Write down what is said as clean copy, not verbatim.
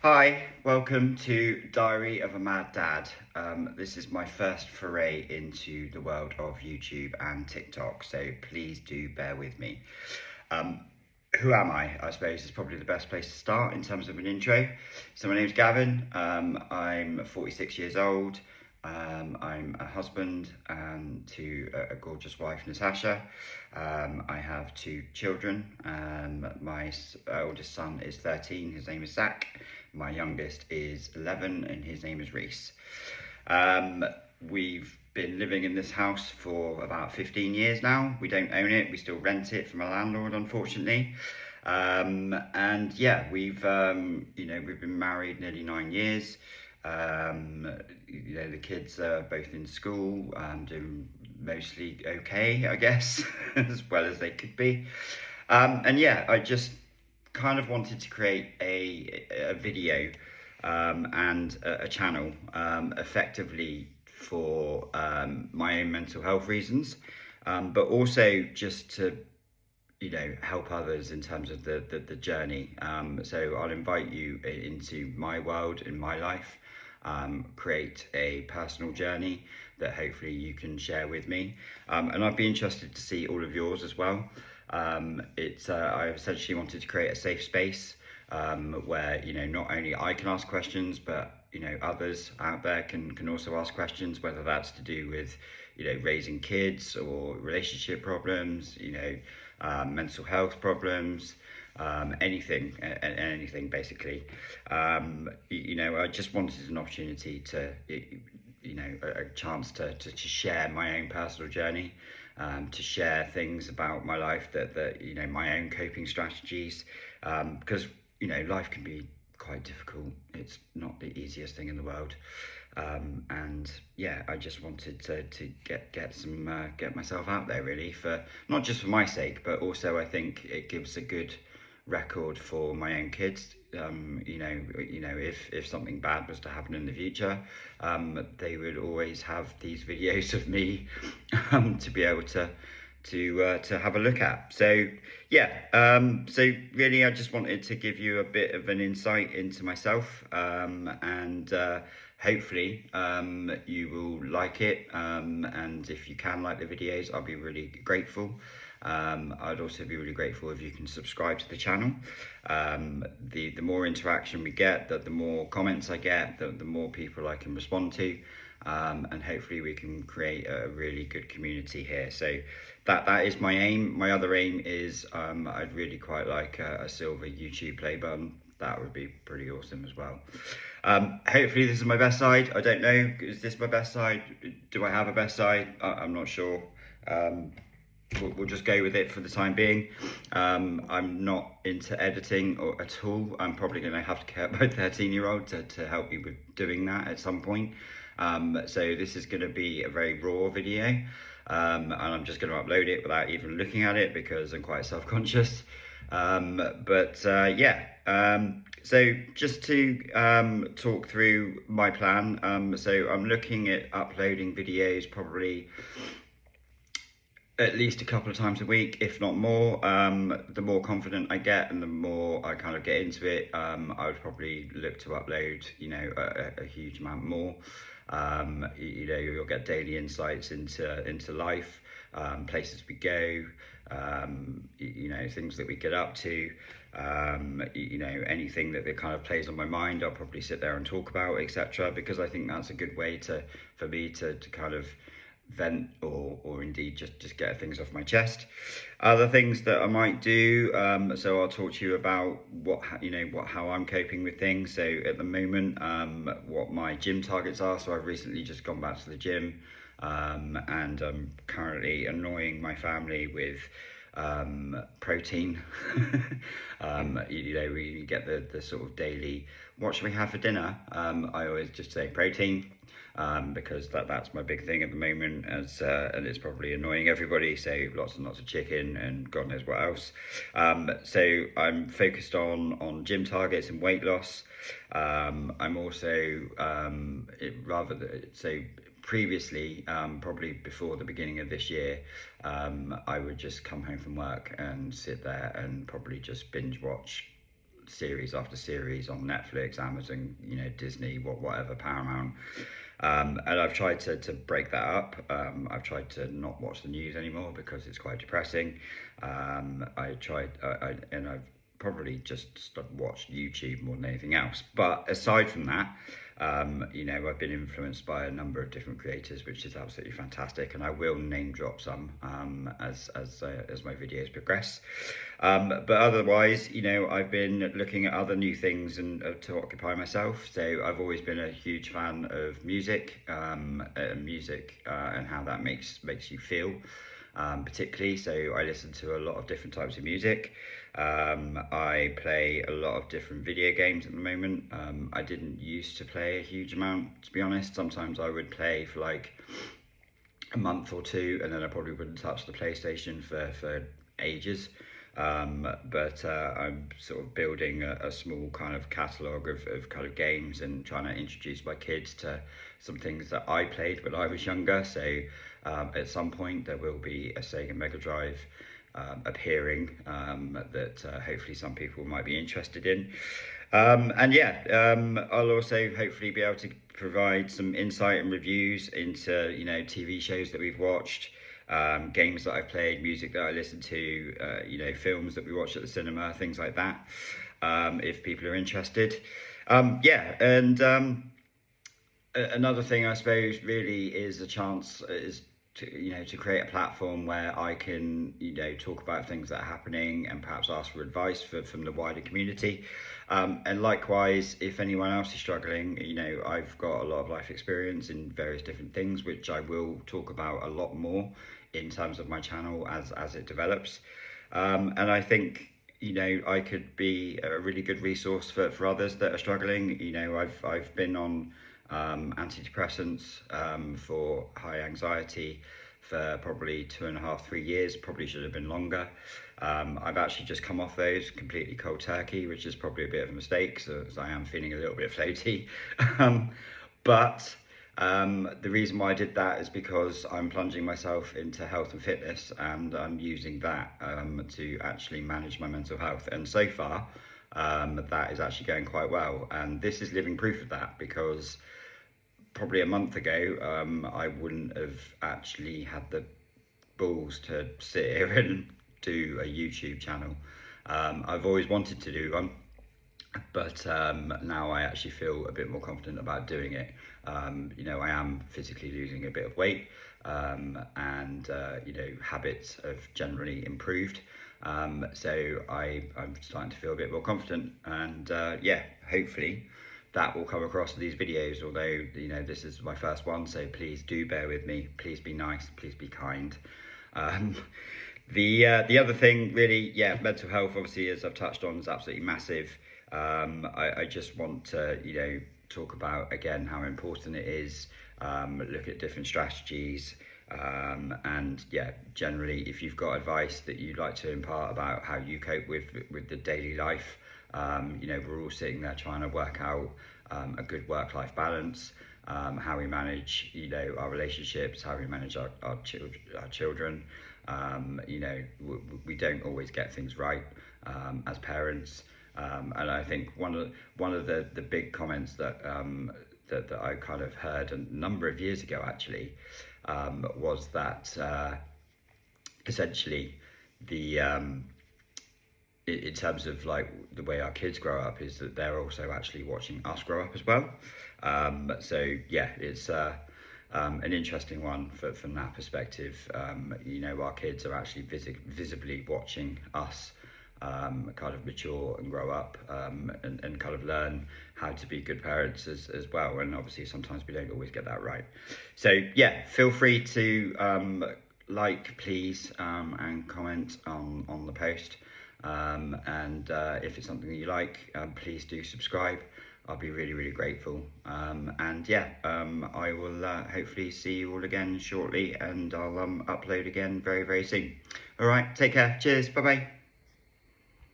Hi, welcome to Diary of a Mad Dad. This is my first foray into the world of YouTube and TikTok, so please do bear with me. Who am I suppose is probably the best place to start in terms of an intro. So my name's Gavin, I'm 46 years old. I'm a husband to a gorgeous wife, Natasha. I have 2 children. My oldest son is 13, his name is Zach. My youngest is 11 and his name is Reese. We've been living in this house for about 15 years now. We don't own it, we still rent it from a landlord, unfortunately. And yeah, we've been married nearly 9 years. The kids are both in school, doing mostly okay, I guess, as well as they could be. And yeah, I just kind of wanted to create a video and a channel effectively for my own mental health reasons, but also just to help others in terms of the journey. So I'll invite you into my world, in my life, create a personal journey that hopefully you can share with me, and I'd be interested to see all of yours as well. I essentially wanted to create a safe space where not only I can ask questions, but others out there can also ask questions, whether that's to do with raising kids or relationship problems, mental health problems, anything basically. I just wanted an opportunity to a chance to share my own personal journey, to share things about my life that my own coping strategies, because life can be quite difficult. It's not the easiest thing in the world, and yeah, I just wanted to get myself out there, really, for not just for my sake, but also I think it gives a good record for my own kids. If something bad was to happen in the future, they would always have these videos of me to be able to have a look at. So yeah, so really I just wanted to give you a bit of an insight into myself, and hopefully you will like it, and if you can like the videos, I'll be really grateful. I'd also be really grateful if you can subscribe to the channel. The more interaction we get, the more comments I get, the more people I can respond to, and hopefully we can create a really good community here. So that is my aim. My other aim is I'd really quite like a silver YouTube play button. That would be pretty awesome as well. Hopefully this is my best side. I don't know, is this my best side? Do I have a best side? I'm not sure. We'll just go with it for the time being. I'm not into editing at all. I'm probably going to have to get my 13-year-old to help me with doing that at some point. So this is going to be a very raw video, and I'm just going to upload it without even looking at it because I'm quite self-conscious. So just to talk through my plan, so I'm looking at uploading videos probably at least a couple of times a week, if not more. The more confident I get and the more I kind of get into it, I would probably look to upload a huge amount more. You'll get daily insights into life, places we go, things that we get up to, anything that kind of plays on my mind, I'll probably sit there and talk about, etc., because I think that's a good way for me to kind of vent or indeed just get things off my chest. Other things that I might do, so I'll talk to you about how I'm coping with things. So at the moment, what my gym targets are. So I've recently just gone back to the gym, and I'm currently annoying my family with protein. We get the sort of daily, what should we have for dinner? I always just say protein, because that's my big thing at the moment, and it's probably annoying everybody. So lots and lots of chicken and God knows what else. So I'm focused on gym targets and weight loss. I'm also previously, probably before the beginning of this year, I would just come home from work and sit there and probably just binge watch series after series on Netflix, Amazon, you know, Disney, whatever, Paramount. And I've tried to break that up. I've tried to not watch the news anymore because it's quite depressing. And I've probably just watched YouTube more than anything else. But aside from that, you know, I've been influenced by a number of different creators, which is absolutely fantastic, and I will name drop some as my videos progress. But otherwise, you know, I've been looking at other new things and to occupy myself. So I've always been a huge fan of music, and how that makes you feel. Particularly, so I listen to a lot of different types of music. I play a lot of different video games at the moment. I didn't used to play a huge amount, to be honest. Sometimes I would play for like a month or two, and then I probably wouldn't touch the PlayStation for ages. But I'm sort of building a small kind of catalogue of kind of games and trying to introduce my kids to some things that I played when I was younger. So at some point there will be a Sega Mega Drive appearing that hopefully some people might be interested in. And yeah, I'll also hopefully be able to provide some insight and reviews into, you know, TV shows that we've watched, games that I've played, music that I listen to, you know, films that we watch at the cinema, things like that, if people are interested. Yeah, and another thing I suppose really is a chance to create a platform where I can, you know, talk about things that are happening and perhaps ask for advice from the wider community. And likewise, if anyone else is struggling, you know, I've got a lot of life experience in various different things, which I will talk about a lot more in terms of my channel as it develops. And I think, you know, I could be a really good resource for others that are struggling. You know, I've been on antidepressants for high anxiety for probably 2.5, 3 years, probably should have been longer. I've actually just come off those completely cold turkey, which is probably a bit of a mistake, so I am feeling a little bit floaty. But the reason why I did that is because I'm plunging myself into health and fitness, and I'm using that to actually manage my mental health. And so far, that is actually going quite well. And this is living proof of that, because probably a month ago, I wouldn't have actually had the balls to sit here and do a YouTube channel. I've always wanted to do one, but now I actually feel a bit more confident about doing it. You know, I am physically losing a bit of weight, and you know, habits have generally improved. So I'm starting to feel a bit more confident, and yeah, hopefully that will come across in these videos, although, you know, this is my first one, so please do bear with me. Please be nice, please be kind. The other thing really, yeah, mental health, obviously, as I've touched on, is absolutely massive. I just want to, you know, talk about again how important it is, look at different strategies, and yeah, generally, if you've got advice that you'd like to impart about how you cope with the daily life, you know, we're all sitting there trying to work out a good work-life balance, how we manage, you know, our relationships, how we manage our children. You know, we don't always get things right as parents, and I think one of the big comments that that I kind of heard a number of years ago actually was that essentially the in terms of like the way our kids grow up, is that they're also actually watching us grow up as well. So yeah, it's an interesting one from that perspective. You know, our kids are actually visibly watching us kind of mature and grow up, and kind of learn how to be good parents as well. And obviously sometimes we don't always get that right. So yeah, feel free to like, please, and comment on the post. And if it's something that you like, please do subscribe. I'll be really, really grateful. And yeah, I will hopefully see you all again shortly, and I'll upload again very, very soon. All right, take care. Cheers. Bye-bye.